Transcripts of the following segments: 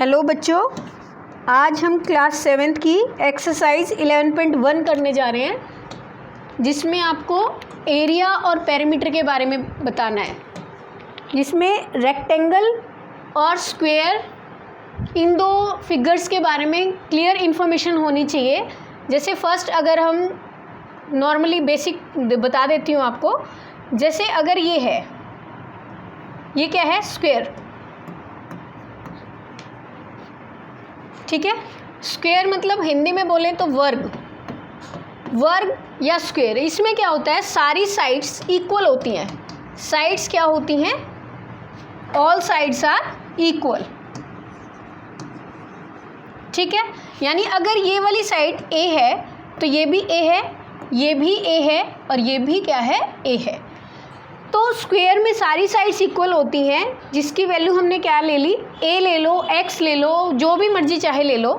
Hello बच्चों, आज हम क्लास 7th की एक्सरसाइज 11.1 करने जा रहे हैं, जिसमें आपको एरिया और पेरीमीटर के बारे में बताना है। जिसमें रेक्टेंगल और स्क्वायर, इन दो फिगर्स के बारे में क्लियर इन्फॉर्मेशन होनी चाहिए। जैसे फर्स्ट अगर हम नॉर्मली बेसिक बता देती हूँ आपको। जैसे अगर ये है, ये क्या है? स्क्वायर। ठीक है, स्क्वायर मतलब हिंदी में बोलें तो वर्ग या स्क्वायर। इसमें क्या होता है, सारी साइड्स इक्वल होती हैं। साइड्स क्या होती हैं? All sides are equal. ठीक है, यानी अगर ये वाली साइड ए है तो ये भी ए है, ये भी ए है और ये भी क्या है? ए है। तो स्क्वायर में सारी साइड्स इक्वल होती हैं, जिसकी वैल्यू हमने क्या ले ली? ए ले लो, एक्स ले लो, जो भी मर्जी चाहे ले लो।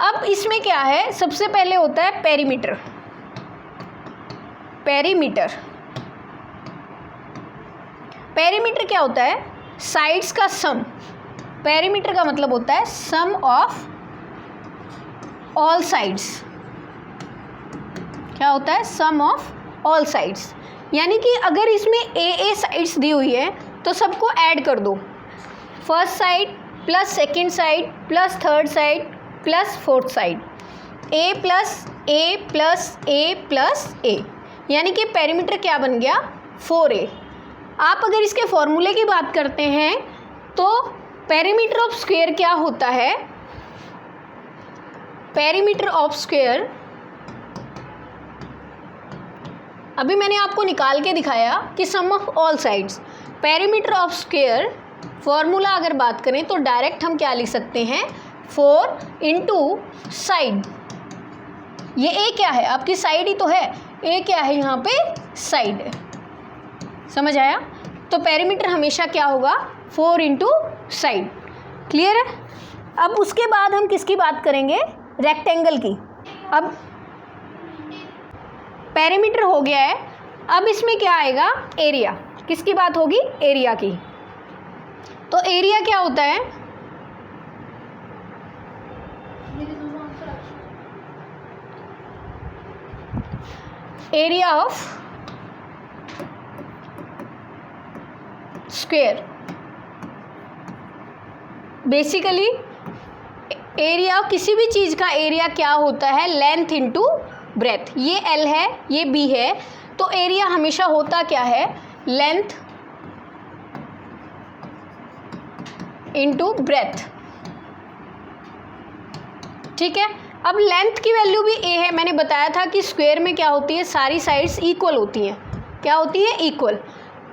अब इसमें क्या है, सबसे पहले होता है पेरीमीटर। पेरीमीटर क्या होता है? साइड्स का सम। पेरीमीटर का मतलब होता है सम ऑफ ऑल साइड्स। क्या होता है? सम ऑफ ऑल साइड्स। यानी कि अगर इसमें ए साइड्स दी हुई है तो सबको ऐड कर दो। First side plus second side plus third side plus fourth side, A plus A plus A plus A, यानी कि पेरीमीटर क्या बन गया? 4a। आप अगर इसके फॉर्मूले की बात करते हैं तो पेरीमीटर ऑफ स्क्वायर क्या होता है? पेरीमीटर ऑफ स्क्वायर, अभी मैंने आपको निकाल के दिखाया कि sum of all sides. Perimeter of square formula अगर बात करें तो डायरेक्ट हम क्या लिख सकते हैं? 4 इंटू साइड। ये ए क्या है? आपकी साइड ही तो है। ए क्या है? यहाँ पे साइड है। समझ आया? तो पेरीमीटर हमेशा क्या होगा? 4 इंटू साइड। क्लियर है? अब उसके बाद हम किसकी बात करेंगे? रेक्टेंगल की। अब पेरीमीटर हो गया है, अब इसमें क्या आएगा? एरिया। किसकी बात होगी? एरिया की। तो एरिया क्या होता है? Area of square. Basically area, किसी भी चीज़ का एरिया क्या होता है? Length into breadth. ये एल है, ये बी है, तो एरिया हमेशा होता क्या है? Length into breadth. ठीक है, अब लेंथ की वैल्यू भी ए है। मैंने बताया था कि स्क्वायर में क्या होती है? सारी साइड्स इक्वल होती हैं। क्या होती है? इक्वल।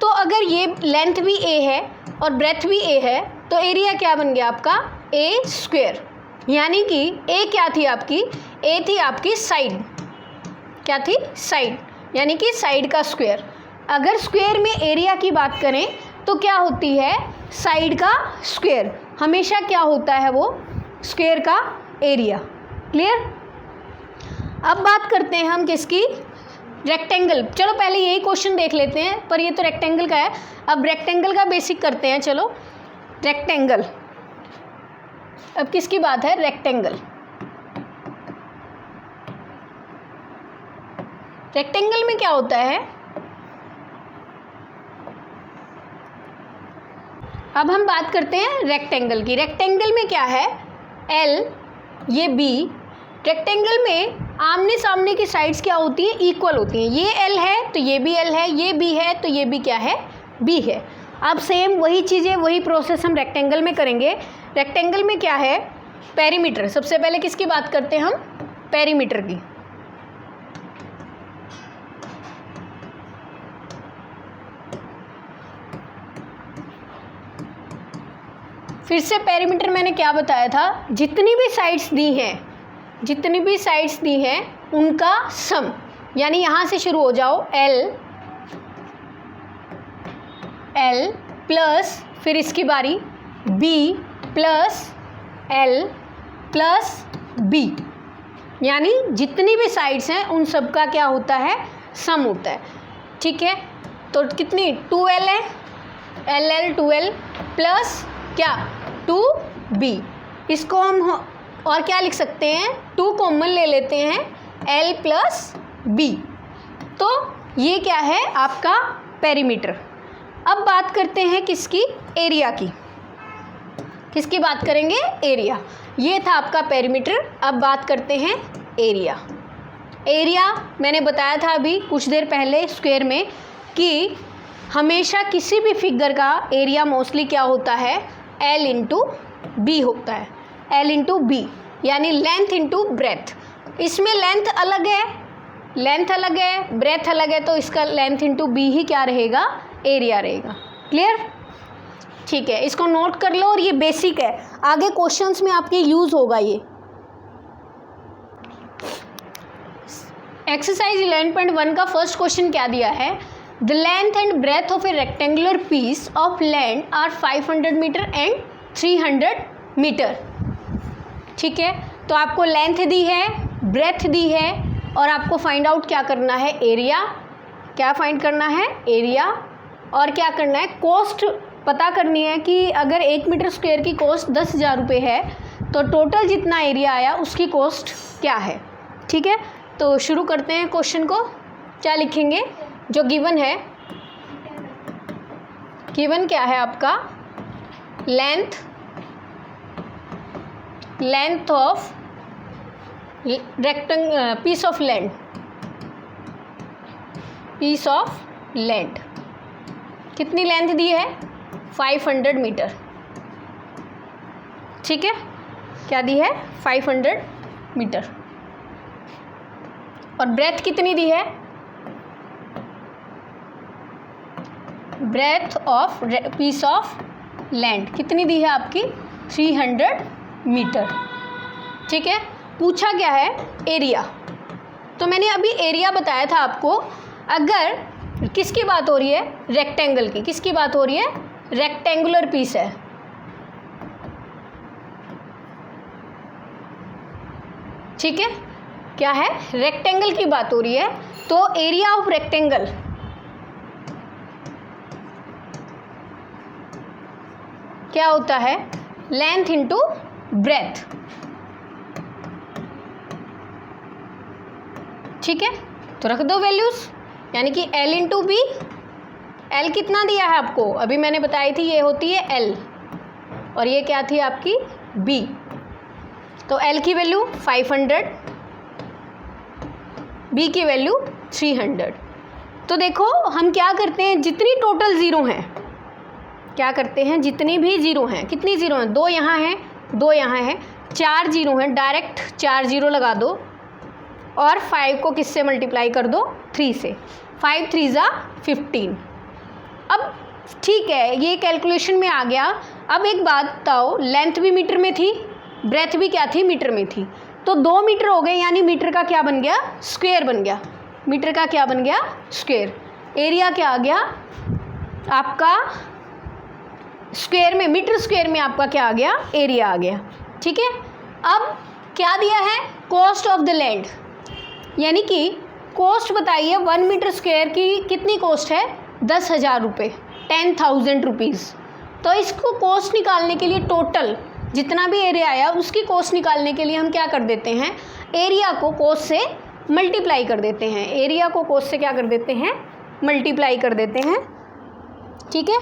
तो अगर ये लेंथ भी ए है और ब्रेथ भी ए है तो एरिया क्या बन गया आपका? ए स्क्वायर। यानी कि ए क्या थी आपकी? ए थी आपकी साइड। क्या थी? साइड, यानी कि साइड का स्क्वायर। अगर स्क्वायर में एरिया की बात करें तो क्या होती है? साइड का स्क्वायर। हमेशा क्या होता है वो? स्क्वायर का एरिया। क्लियर? अब बात करते हैं हम किसकी? रेक्टेंगल। चलो पहले यही क्वेश्चन देख लेते हैं, पर ये तो रेक्टेंगल का है। अब रेक्टेंगल का बेसिक करते हैं। चलो रेक्टेंगल, अब किसकी बात है? रेक्टेंगल। रेक्टेंगल में क्या होता है? अब हम बात करते हैं रेक्टेंगल की। रेक्टेंगल में क्या है? एल, ये बी। रेक्टेंगल में आमने सामने की साइड्स क्या होती है? इक्वल होती हैं। ये एल है तो ये भी एल है, ये बी है तो ये भी क्या है? बी है। अब सेम वही चीज़ें, वही प्रोसेस हम रेक्टेंगल में करेंगे। रेक्टेंगल में क्या है? पेरीमीटर। सबसे पहले किसकी बात करते हैं हम? पेरीमीटर की। फिर से पेरीमीटर मैंने क्या बताया था? जितनी भी साइड्स दी हैं उनका सम। यानी यहाँ से शुरू हो जाओ, एल प्लस, फिर इसकी बारी B plus L plus B, यानी जितनी भी साइड्स हैं उन सब का क्या होता है? सम होता है। ठीक है, तो कितनी? 2l है, एल 2l प्लस क्या? 2b। इसको हम और क्या लिख सकते हैं, 2 कॉमन ले लेते हैं, L प्लस B। तो ये क्या है आपका पेरीमीटर। अब बात करते हैं किसकी, एरिया की। किसकी बात करेंगे, एरिया। ये था आपका पेरीमीटर। अब बात करते हैं एरिया। एरिया मैंने बताया था अभी कुछ देर पहले स्क्वायर में कि हमेशा किसी भी फिगर का एरिया मोस्टली क्या होता है, L इंटू बी होता है, L इंटू बी, यानी लेंथ इंटू ब्रेथ। इसमें लेंथ अलग है, ब्रेथ अलग है, तो इसका लेंथ इंटू बी ही क्या रहेगा, एरिया रहेगा। क्लियर, ठीक है, इसको नोट कर लो। और ये बेसिक है, आगे क्वेश्चंस में आपके यूज़ होगा ये। एक्सरसाइज 11.1 का फर्स्ट क्वेश्चन क्या दिया है, the length and breadth of a rectangular piece of land are 500 metre and 300 metre. ठीक है, तो आपको लेंथ दी है, ब्रेथ दी है, और आपको फाइंड आउट क्या करना है, एरिया। क्या फाइंड करना है, एरिया। और क्या करना है, कॉस्ट पता करनी है कि अगर 1 मीटर स्क्वायर की कॉस्ट 10,000 रुपये है तो टोटल जितना एरिया आया उसकी कॉस्ट क्या है। ठीक है, तो शुरू करते हैं क्वेश्चन को। क्या लिखेंगे, जो गिवन है, गिवन क्या है आपका, length of piece of land, कितनी लेंथ दी है, 500 मीटर। ठीक है, क्या दी है, 500 मीटर। और ब्रेथ कितनी दी है, breadth of piece of land कितनी दी है आपकी, 300 मीटर। ठीक है, पूछा क्या है, एरिया। तो मैंने अभी एरिया बताया था आपको। अगर किसकी बात हो रही है, रेक्टेंगल की। किसकी बात हो रही है, रेक्टेंगुलर पीस है। ठीक है, क्या है, रेक्टेंगल की बात हो रही है। तो एरिया ऑफ रेक्टेंगल क्या होता है, लेंथ इंटू ब्रेथ। ठीक है, तो रख दो वैल्यूज, यानी कि L इंटू बी। L कितना दिया है आपको, अभी मैंने बताई थी, ये होती है L और ये क्या थी आपकी B। तो L की वैल्यू 500, B की वैल्यू 300। तो देखो हम क्या करते हैं, जितनी टोटल ज़ीरो हैं, क्या करते हैं, जितनी भी ज़ीरो हैं, कितनी ज़ीरो हैं, 2 यहाँ हैं, 2 यहाँ हैं, 4 ज़ीरो हैं, डायरेक्ट 4 ज़ीरो लगा दो और 5 को किससे मल्टीप्लाई कर दो, 3 से। 5 3 ज़ा 15। अब ठीक है, ये कैलकुलेशन में आ गया। अब एक बात बताओ, लेंथ भी मीटर में थी, ब्रेथ भी क्या थी, मीटर में थी, तो 2 मीटर हो गए, यानी मीटर का क्या बन गया, स्क्वायर बन गया। मीटर का क्या बन गया, स्क्वायर। एरिया क्या आ गया आपका, स्क्वायर में, मीटर स्क्वायर में आपका क्या आ गया, एरिया आ गया। ठीक है, अब क्या दिया है, कॉस्ट ऑफ द लैंड, यानी कि कॉस्ट बताइए 1 मीटर स्क्वायर की कितनी कॉस्ट है, 10,000 रुपये, 10,000 रुपीज़। तो इसको कॉस्ट निकालने के लिए टोटल जितना भी एरिया आया उसकी कॉस्ट निकालने के लिए हम क्या कर देते हैं, एरिया को कॉस्ट से मल्टीप्लाई कर देते हैं। एरिया को कॉस्ट से क्या कर देते हैं, मल्टीप्लाई कर देते हैं। ठीक है,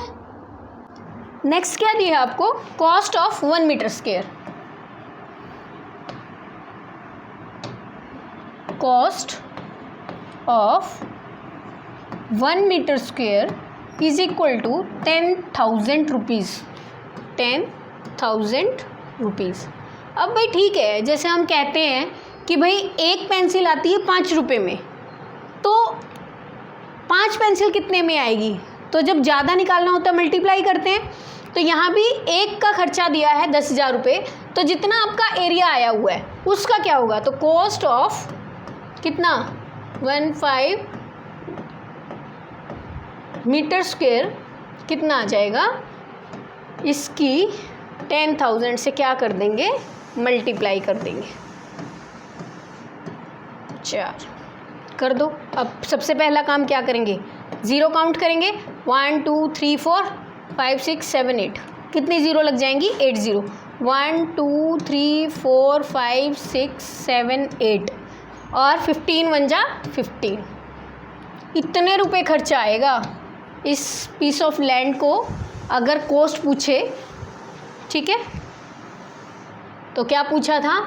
नेक्स्ट क्या दिया है आपको, cost of 1 metre square. Cost of 1 metre square is equal to 10,000 rupees, 10,000 rupees. अब भाई ठीक है, जैसे हम कहते हैं कि भाई एक पेंसिल आती है 5 रुपये में, तो 5 पेंसिल कितने में आएगी, तो जब ज़्यादा निकालना होता है मल्टीप्लाई करते हैं। तो यहाँ भी एक का खर्चा दिया है 10,000 रुपये, तो जितना आपका एरिया आया हुआ है उसका क्या होगा, तो कॉस्ट ऑफ कितना 15 मीटर स्क्वायर कितना आ जाएगा, इसकी 10,000 से क्या कर देंगे, मल्टीप्लाई कर देंगे। 4 कर दो। अब सबसे पहला काम क्या करेंगे, ज़ीरो काउंट करेंगे, 1 2 3 4 5 6 7 8, कितनी ज़ीरो लग जाएंगी, 8 ज़ीरो। 1 2 3 4 5 6 7 8 और 15 1 जा 15। इतने रुपए खर्चा आएगा इस पीस ऑफ लैंड को अगर कॉस्ट पूछे, ठीक है। तो क्या पूछा था,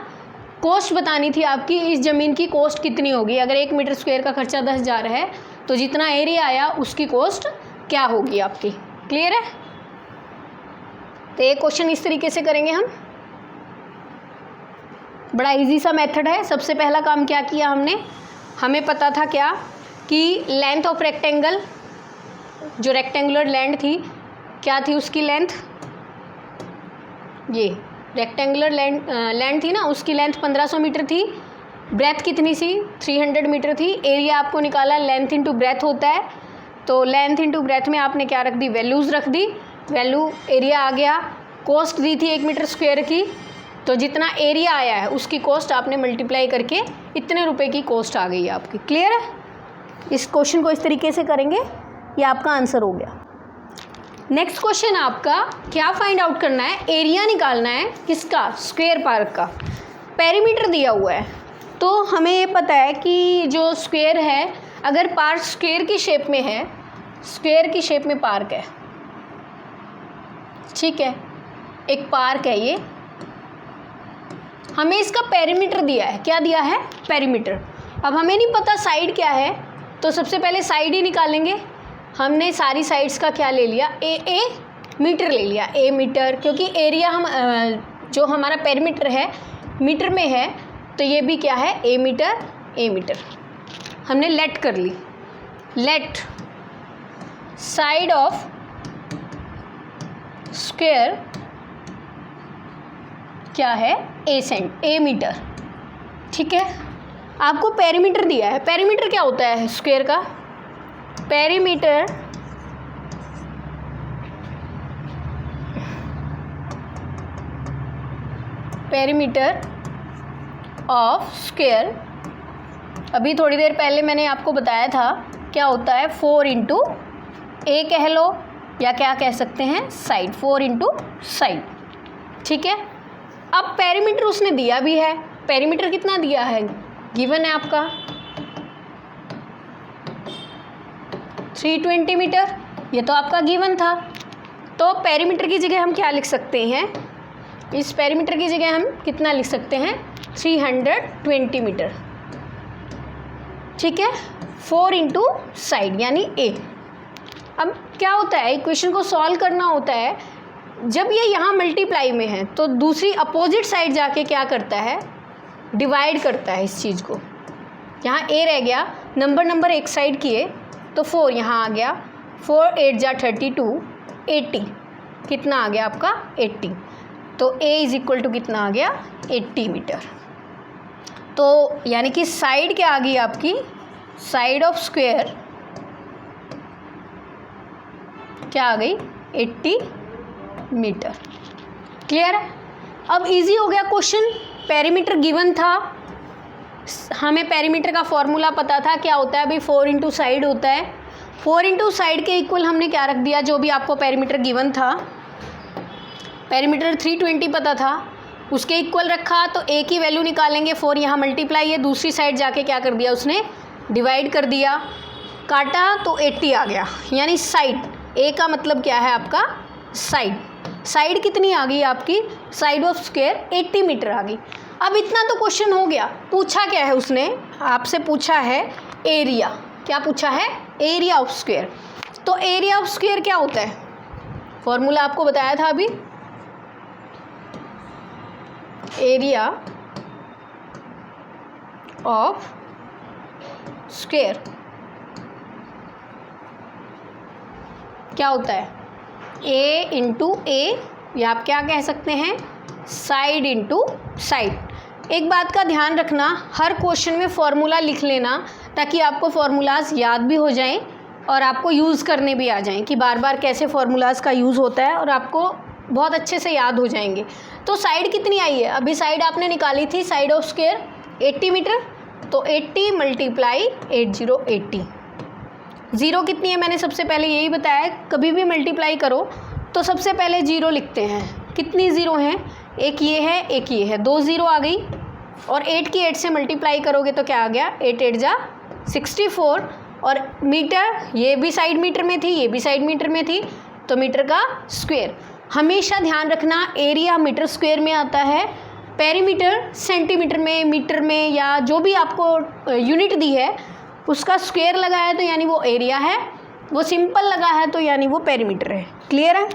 कॉस्ट बतानी थी आपकी, इस ज़मीन की कॉस्ट कितनी होगी। अगर 1 मीटर स्क्वायर का खर्चा 10,000 है तो जितना एरिया आया उसकी कॉस्ट क्या होगी आपकी। क्लियर है। तो ये क्वेश्चन इस तरीके से करेंगे हम। बड़ा इजी सा मेथड है। सबसे पहला काम क्या किया हमने, हमें पता था क्या कि लेंथ ऑफ रेक्टेंगल, जो रेक्टेंगुलर लैंड थी क्या थी उसकी लेंथ, ये रेक्टेंगुलर लैंड थी ना, उसकी लेंथ 1500 मीटर थी। ब्रेथ कितनी सी 300 मीटर थी। एरिया आपको निकाला, लेंथ इंटू ब्रेथ होता है, तो लेंथ इंटू ब्रेथ में आपने क्या रख दी, वैल्यूज़ रख दी, वैल्यू एरिया आ गया। कॉस्ट दी थी 1 मीटर स्क्वायर की, तो जितना एरिया आया है उसकी कॉस्ट आपने मल्टीप्लाई करके इतने रुपए की कॉस्ट आ गई है आपकी। क्लियर है। इस क्वेश्चन को इस तरीके से करेंगे, ये आपका आंसर हो गया। नेक्स्ट क्वेश्चन आपका क्या फाइंड आउट करना है, एरिया निकालना है किसका, स्क्वायर पार्क का। पेरीमीटर दिया हुआ है, तो हमें ये पता है कि जो स्क्वायर है, अगर पार्क स्क्वायर की शेप में है, स्क्वायर की शेप में पार्क है, ठीक है, एक पार्क है ये, हमें इसका पेरीमीटर दिया है। क्या दिया है, पेरीमीटर। अब हमें नहीं पता साइड क्या है, तो सबसे पहले साइड ही निकालेंगे। हमने सारी साइड्स का क्या ले लिया, ए मीटर ले लिया, ए मीटर, क्योंकि एरिया हम जो हमारा पेरीमीटर है मीटर में है, तो ये भी क्या है, ए मीटर। हमने लेट कर ली, लेट साइड ऑफ स्क्वायर क्या है, ए मीटर, ठीक है। आपको पेरीमीटर दिया है। पेरीमीटर क्या होता है स्क्वायर का, पेरीमीटर ऑफ स्क्वायर, अभी थोड़ी देर पहले मैंने आपको बताया था क्या होता है, 4 इंटू ए कह लो या क्या कह सकते हैं, साइड, 4 इंटू साइड, ठीक है। अब पेरीमीटर उसने दिया भी है, पेरीमीटर कितना दिया है, गिवन है आपका 320 मीटर, ये तो आपका गिवन था। तो पेरीमीटर की जगह हम क्या लिख सकते हैं, इस पेरीमीटर की जगह हम कितना लिख सकते हैं, 320 मीटर, ठीक है। 4 इंटू साइड यानी ए। अब क्या होता है, इक्वेशन को सॉल्व करना होता है, जब ये यहाँ मल्टीप्लाई में है तो दूसरी अपोजिट साइड जाके क्या करता है, डिवाइड करता है इस चीज़ को। यहाँ ए रह गया, नंबर एक साइड किए तो 4 यहाँ आ गया, 4 8 जा 32, 80 कितना आ गया आपका, 80। तो ए इज इक्वल टू कितना आ गया, 80 मीटर। तो यानी कि साइड क्या आ गई आपकी, साइड ऑफ स्क्वायर क्या आ गई, 80 मीटर। क्लियर है। अब इजी हो गया क्वेश्चन, पेरीमीटर गिवन था, हमें पेरीमीटर का फॉर्मूला पता था क्या होता है, भाई 4 इंटू साइड होता है। 4 इंटू साइड के इक्वल हमने क्या रख दिया, जो भी आपको पेरीमीटर गिवन था, पेरीमीटर 320 पता था, उसके इक्वल रखा, तो ए की वैल्यू निकालेंगे, 4 यहाँ मल्टीप्लाई है, दूसरी साइड जाके क्या कर दिया उसने, डिवाइड कर दिया, काटा तो 80 आ गया। यानी साइड, ए का मतलब क्या है आपका, साइड। साइड कितनी आ गई आपकी, साइड ऑफ स्क्वायर 80 मीटर आ गई। अब इतना तो क्वेश्चन हो गया। पूछा क्या है उसने, आपसे पूछा है एरिया। क्या पूछा है, एरिया ऑफ स्क्वायर। तो एरिया ऑफ स्क्वायर क्या होता है, फॉर्मूला आपको बताया था अभी, एरिया ऑफ स्क्वायर क्या होता है, ए इंटू ए, या आप क्या कह सकते हैं, साइड इंटू साइड। एक बात का ध्यान रखना, हर क्वेश्चन में फॉर्मूला लिख लेना, ताकि आपको फार्मूलाज याद भी हो जाएं और आपको यूज़ करने भी आ जाएं कि बार बार कैसे फार्मूलाज का यूज़ होता है, और आपको बहुत अच्छे से याद हो जाएंगे। तो साइड कितनी आई है, अभी साइड आपने निकाली थी, साइड ऑफ स्क्वायर 80 मीटर, तो 80 मल्टीप्लाई 80, ज़ीरो कितनी है मैंने सबसे पहले यही बताया, कभी भी मल्टीप्लाई करो तो सबसे पहले ज़ीरो लिखते हैं, कितनी ज़ीरो हैं, एक ये है एक ये है, 2 ज़ीरो आ गई। और 8 की 8 से मल्टीप्लाई करोगे तो क्या आ गया, 8 8 जा 64। और मीटर, ये भी साइड मीटर में थी, ये भी साइड मीटर में थी, तो मीटर का स्क्वायर। हमेशा ध्यान रखना एरिया मीटर स्क्वायर में आता है, पेरीमीटर सेंटीमीटर में, मीटर में, या जो भी आपको यूनिट दी है उसका स्क्वायर लगा है तो यानी वो एरिया है, वो सिंपल लगा है तो यानी वो पेरीमीटर है। क्लियर है?